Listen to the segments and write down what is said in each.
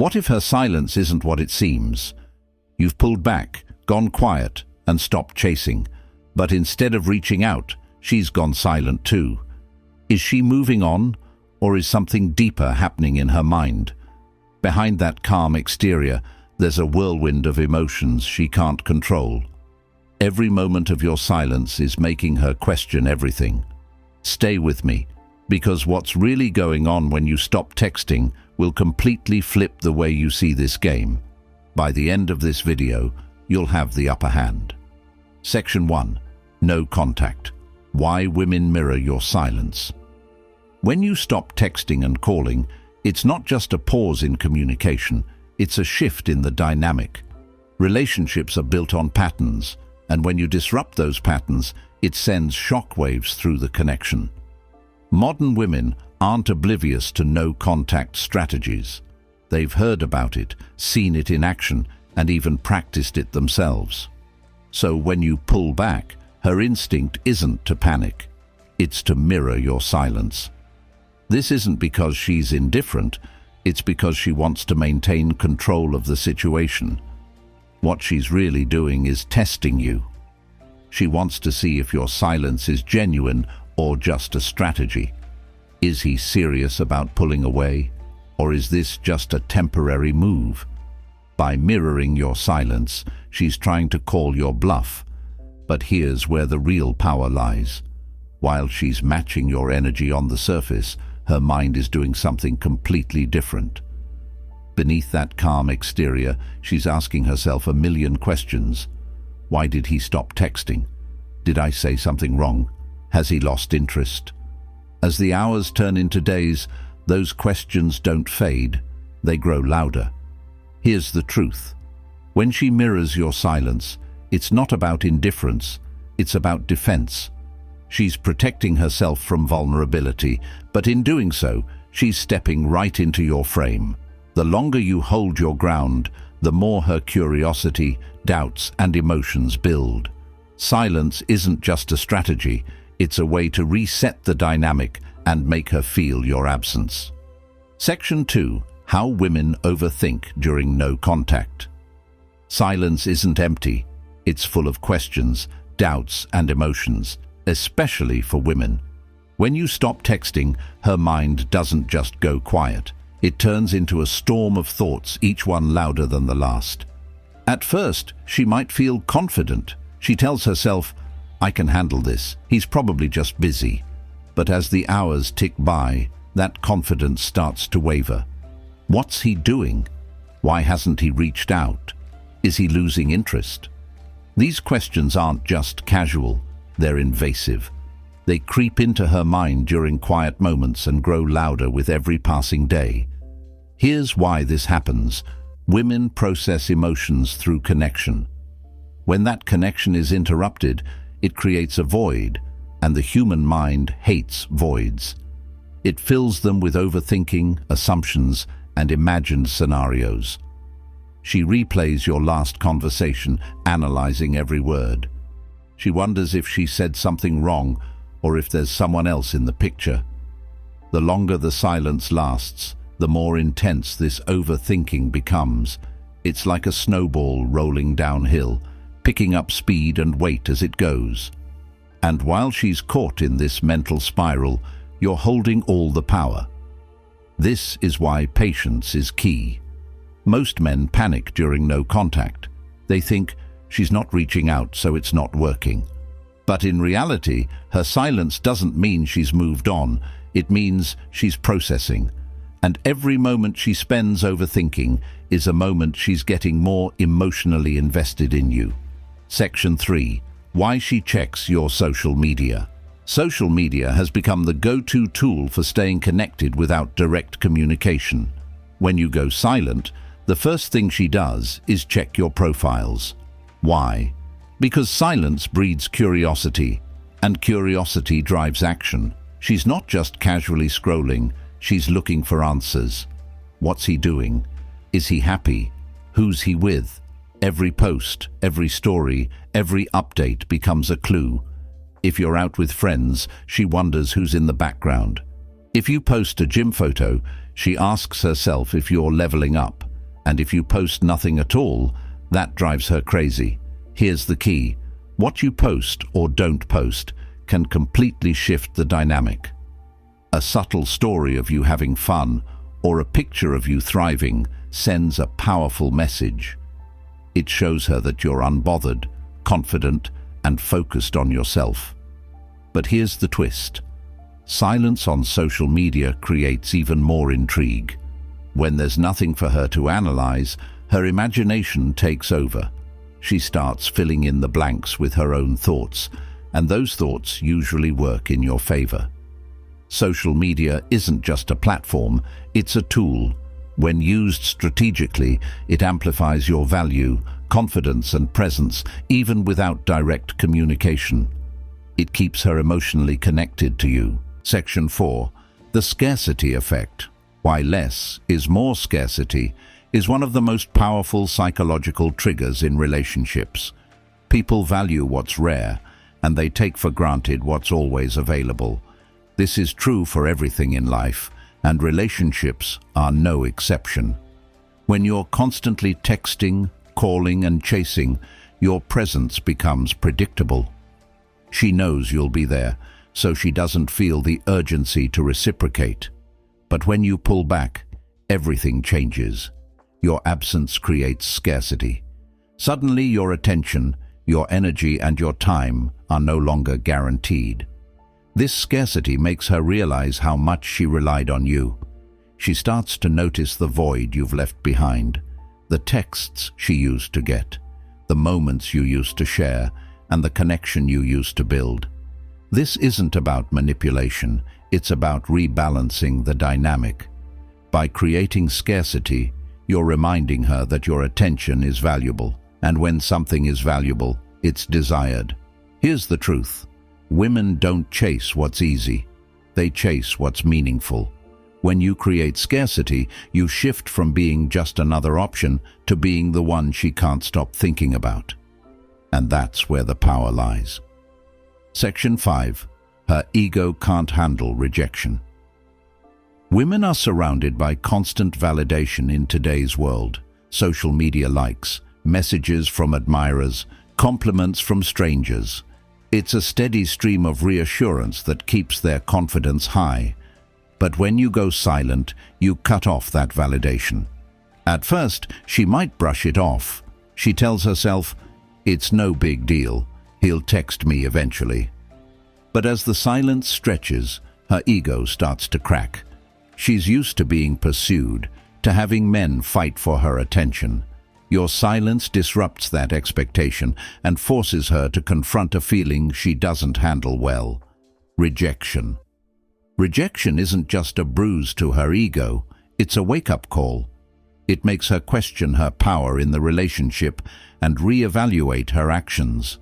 What if her silence isn't what it seems? You've pulled back, gone quiet, and stopped chasing. But instead of reaching out, she's gone silent too. Is she moving on, or is something deeper happening in her mind? Behind that calm exterior, there's a whirlwind of emotions she can't control. Every moment of your silence is making her question everything. Stay with me, because what's really going on when you stop texting will completely flip the way you see this game. By the end of this video, you'll have the upper hand. Section 1. No contact. Why women mirror your silence. When you stop texting and calling, it's not just a pause in communication, it's a shift in the dynamic. Relationships are built on patterns, and when you disrupt those patterns, it sends shockwaves through the connection. Modern women aren't oblivious to no-contact strategies. They've heard about it, seen it in action, and even practiced it themselves. So when you pull back, her instinct isn't to panic. It's to mirror your silence. This isn't because she's indifferent, it's because she wants to maintain control of the situation. What she's really doing is testing you. She wants to see if your silence is genuine or just a strategy. Is he serious about pulling away, or is this just a temporary move? By mirroring your silence, she's trying to call your bluff. But here's where the real power lies. While she's matching your energy on the surface, her mind is doing something completely different. Beneath that calm exterior, she's asking herself a million questions. Why did he stop texting? Did I say something wrong? Has he lost interest? As the hours turn into days, those questions don't fade, they grow louder. Here's the truth. When she mirrors your silence, it's not about indifference, it's about defense. She's protecting herself from vulnerability, but in doing so, she's stepping right into your frame. The longer you hold your ground, the more her curiosity, doubts, and emotions build. Silence isn't just a strategy, it's a way to reset the dynamic and make her feel your absence. Section 2. How women overthink during no contact. Silence isn't empty, it's full of questions, doubts, and emotions, especially for women. When you stop texting, her mind doesn't just go quiet. It turns into a storm of thoughts, each one louder than the last. At first, she might feel confident. She tells herself, I can handle this, he's probably just busy. But as the hours tick by, that confidence starts to waver. What's he doing? Why hasn't he reached out? Is he losing interest? These questions aren't just casual, they're invasive. They creep into her mind during quiet moments and grow louder with every passing day. Here's why this happens. Women process emotions through connection. When that connection is interrupted, it creates a void, and the human mind hates voids. It fills them with overthinking, assumptions, and imagined scenarios. She replays your last conversation, analyzing every word. She wonders if she said something wrong or if there's someone else in the picture. The longer the silence lasts, the more intense this overthinking becomes. It's like a snowball rolling downhill, picking up speed and weight as it goes. And while she's caught in this mental spiral, you're holding all the power. This is why patience is key. Most men panic during no contact. They think, she's not reaching out, so it's not working. But in reality, her silence doesn't mean she's moved on. It means she's processing. And every moment she spends overthinking is a moment she's getting more emotionally invested in you. Section 3. Why she checks your social media. Social media has become the go-to tool for staying connected without direct communication. When you go silent, the first thing she does is check your profiles. Why? Because silence breeds curiosity, and curiosity drives action. She's not just casually scrolling, she's looking for answers. What's he doing? Is he happy? Who's he with? Every post, every story, every update becomes a clue. If you're out with friends, she wonders who's in the background. If you post a gym photo, she asks herself if you're leveling up. And if you post nothing at all, that drives her crazy. Here's the key. What you post or don't post can completely shift the dynamic. A subtle story of you having fun or a picture of you thriving sends a powerful message. It shows her that you're unbothered, confident, and focused on yourself. But here's the twist. Silence on social media creates even more intrigue. When there's nothing for her to analyze, her imagination takes over. She starts filling in the blanks with her own thoughts, and those thoughts usually work in your favor. Social media isn't just a platform, it's a tool. When used strategically, it amplifies your value, confidence, and presence, even without direct communication. It keeps her emotionally connected to you. Section 4. The scarcity effect. Why less is more scarcity is one of the most powerful psychological triggers in relationships. People value what's rare, and they take for granted what's always available. This is true for everything in life, and relationships are no exception. When you're constantly texting, calling, and chasing, your presence becomes predictable. She knows you'll be there, so she doesn't feel the urgency to reciprocate. But when you pull back, everything changes. Your absence creates scarcity. Suddenly your attention, your energy, and your time are no longer guaranteed. This scarcity makes her realize how much she relied on you. She starts to notice the void you've left behind, the texts she used to get, the moments you used to share, and the connection you used to build. This isn't about manipulation, it's about rebalancing the dynamic. By creating scarcity, you're reminding her that your attention is valuable, and when something is valuable, it's desired. Here's the truth. Women don't chase what's easy. They chase what's meaningful. When you create scarcity, you shift from being just another option to being the one she can't stop thinking about. And that's where the power lies. Section 5. Her ego can't handle rejection. Women are surrounded by constant validation in today's world. Social media likes, messages from admirers, compliments from strangers. It's a steady stream of reassurance that keeps their confidence high. But when you go silent, you cut off that validation. At first, she might brush it off. She tells herself, "It's no big deal. He'll text me eventually." But as the silence stretches, her ego starts to crack. She's used to being pursued, to having men fight for her attention. Your silence disrupts that expectation and forces her to confront a feeling she doesn't handle well: rejection. Rejection isn't just a bruise to her ego, it's a wake-up call. It makes her question her power in the relationship and reevaluate her actions.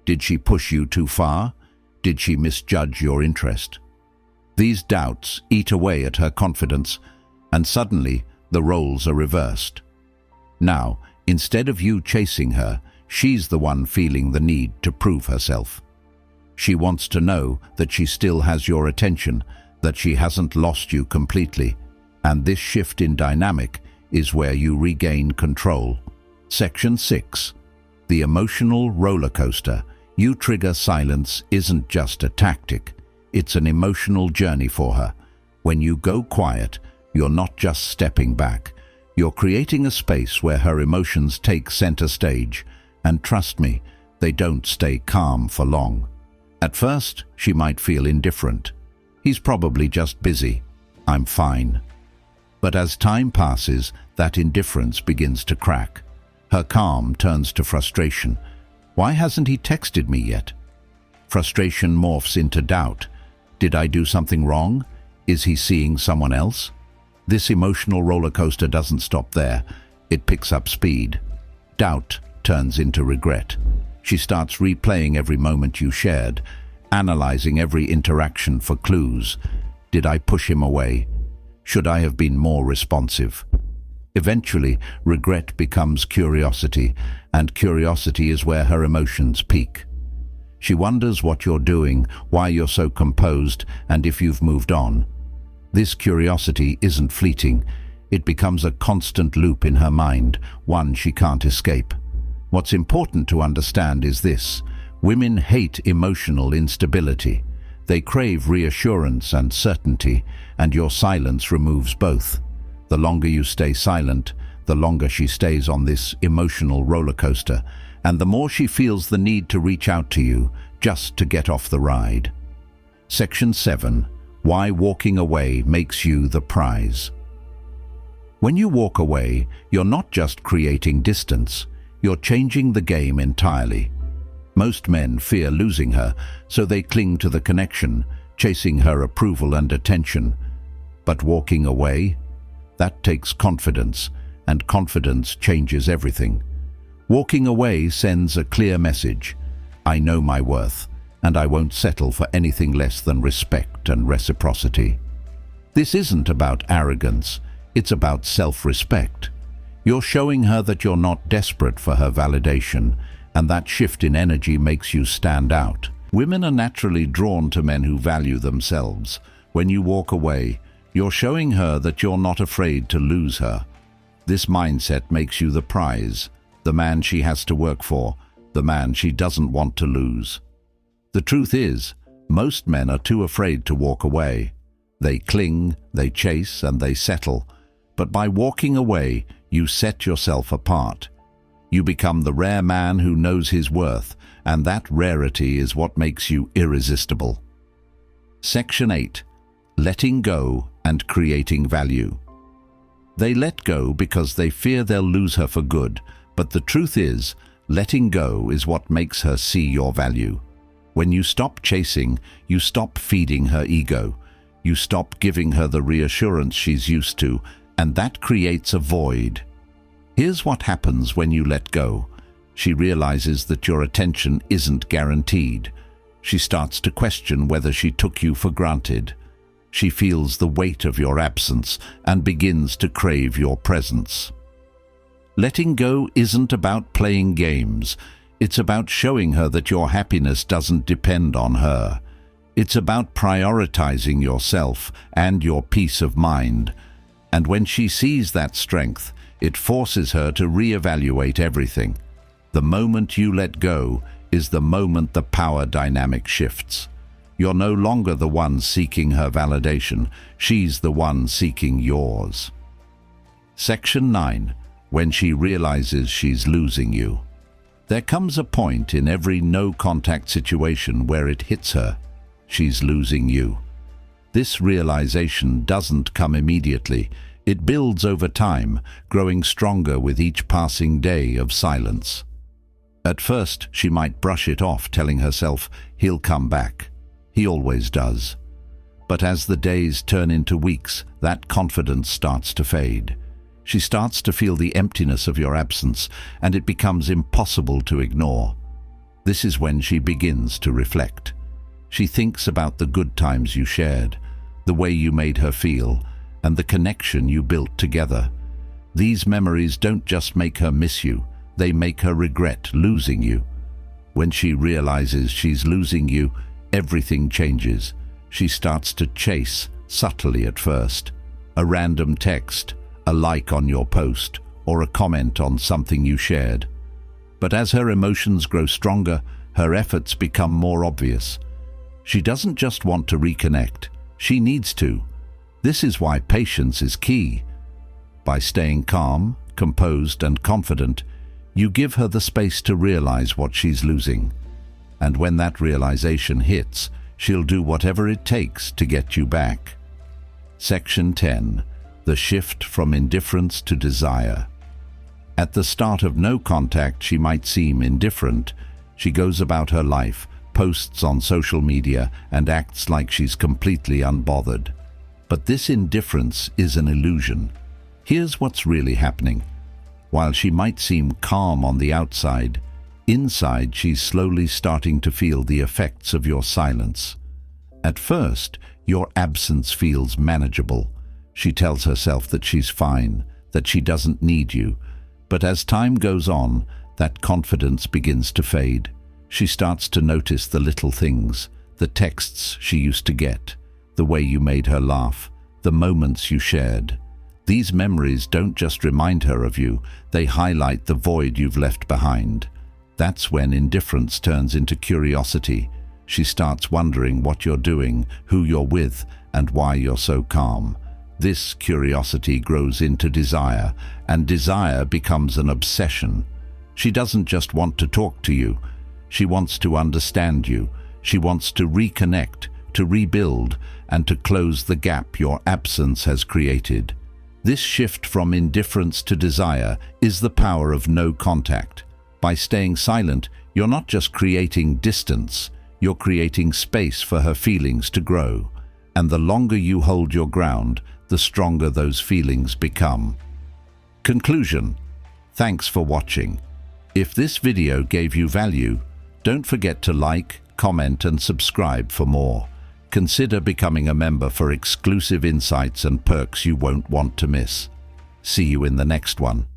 Did she push you too far? Did she misjudge your interest? These doubts eat away at her confidence, and suddenly the roles are reversed. Now, instead of you chasing her, she's the one feeling the need to prove herself. She wants to know that she still has your attention, that she hasn't lost you completely, and this shift in dynamic is where you regain control. Section 6. The emotional rollercoaster. You trigger silence isn't just a tactic, it's an emotional journey for her. When you go quiet, you're not just stepping back, you're creating a space where her emotions take center stage, and trust me, they don't stay calm for long. At first, she might feel indifferent. He's probably just busy. I'm fine. But as time passes, that indifference begins to crack. Her calm turns to frustration. Why hasn't he texted me yet? Frustration morphs into doubt. Did I do something wrong? Is he seeing someone else? This emotional roller coaster doesn't stop there. It picks up speed. Doubt turns into regret. She starts replaying every moment you shared, analyzing every interaction for clues. Did I push him away? Should I have been more responsive? Eventually, regret becomes curiosity, and curiosity is where her emotions peak. She wonders what you're doing, why you're so composed, and if you've moved on. This curiosity isn't fleeting, It becomes a constant loop in her mind, one she can't escape. What's important to understand is this: women hate emotional instability. They crave reassurance and certainty, and your silence removes both. The longer you stay silent, the longer she stays on this emotional roller coaster, and the more she feels the need to reach out to you just to get off the ride. Section 7. Why walking away makes you the prize. When you walk away, you're not just creating distance, you're changing the game entirely. Most men fear losing her, so they cling to the connection, chasing her approval and attention. But walking away? That takes confidence, and confidence changes everything. Walking away sends a clear message: I know my worth, and I won't settle for anything less than respect and reciprocity. This isn't about arrogance, it's about self-respect. You're showing her that you're not desperate for her validation, and that shift in energy makes you stand out. Women are naturally drawn to men who value themselves. When you walk away, you're showing her that you're not afraid to lose her. This mindset makes you the prize, the man she has to work for, the man she doesn't want to lose. The truth is, most men are too afraid to walk away. They cling, they chase, and they settle. But by walking away, you set yourself apart. You become the rare man who knows his worth, and that rarity is what makes you irresistible. Section 8. Letting go and creating value. They let go because they fear they'll lose her for good, but the truth is, letting go is what makes her see your value. When you stop chasing, you stop feeding her ego. You stop giving her the reassurance she's used to, and that creates a void. Here's what happens when you let go. She realizes that your attention isn't guaranteed. She starts to question whether she took you for granted. She feels the weight of your absence and begins to crave your presence. Letting go isn't about playing games. It's about showing her that your happiness doesn't depend on her. It's about prioritizing yourself and your peace of mind. And when she sees that strength, it forces her to reevaluate everything. The moment you let go is the moment the power dynamic shifts. You're no longer the one seeking her validation. She's the one seeking yours. Section 9. When she realizes she's losing you. There comes a point in every no-contact situation where it hits her. She's losing you. This realization doesn't come immediately. It builds over time, growing stronger with each passing day of silence. At first, she might brush it off, telling herself, he'll come back. He always does. But as the days turn into weeks, that confidence starts to fade. She starts to feel the emptiness of your absence, and it becomes impossible to ignore. This is when she begins to reflect. She thinks about the good times you shared, the way you made her feel, and the connection you built together. These memories don't just make her miss you, they make her regret losing you. When she realizes she's losing you, everything changes. She starts to chase, subtly at first. A random text, a like on your post, or a comment on something you shared. But as her emotions grow stronger, her efforts become more obvious. She doesn't just want to reconnect, she needs to. This is why patience is key. By staying calm, composed, and confident, you give her the space to realize what she's losing. And when that realization hits, she'll do whatever it takes to get you back. Section 10. The shift from indifference to desire. At the start of no contact, she might seem indifferent. She goes about her life, posts on social media, and acts like she's completely unbothered. But this indifference is an illusion. Here's what's really happening. While she might seem calm on the outside, inside she's slowly starting to feel the effects of your silence. At first, your absence feels manageable. She tells herself that she's fine, that she doesn't need you. But as time goes on, that confidence begins to fade. She starts to notice the little things, the texts she used to get, the way you made her laugh, the moments you shared. These memories don't just remind her of you, they highlight the void you've left behind. That's when indifference turns into curiosity. She starts wondering what you're doing, who you're with, and why you're so calm. This curiosity grows into desire, and desire becomes an obsession. She doesn't just want to talk to you. She wants to understand you. She wants to reconnect, to rebuild, and to close the gap your absence has created. This shift from indifference to desire is the power of no contact. By staying silent, you're not just creating distance, you're creating space for her feelings to grow. And the longer you hold your ground, the stronger those feelings become. Conclusion. Thanks for watching. If this video gave you value, don't forget to like, comment, and subscribe for more. Consider becoming a member for exclusive insights and perks you won't want to miss. See you in the next one.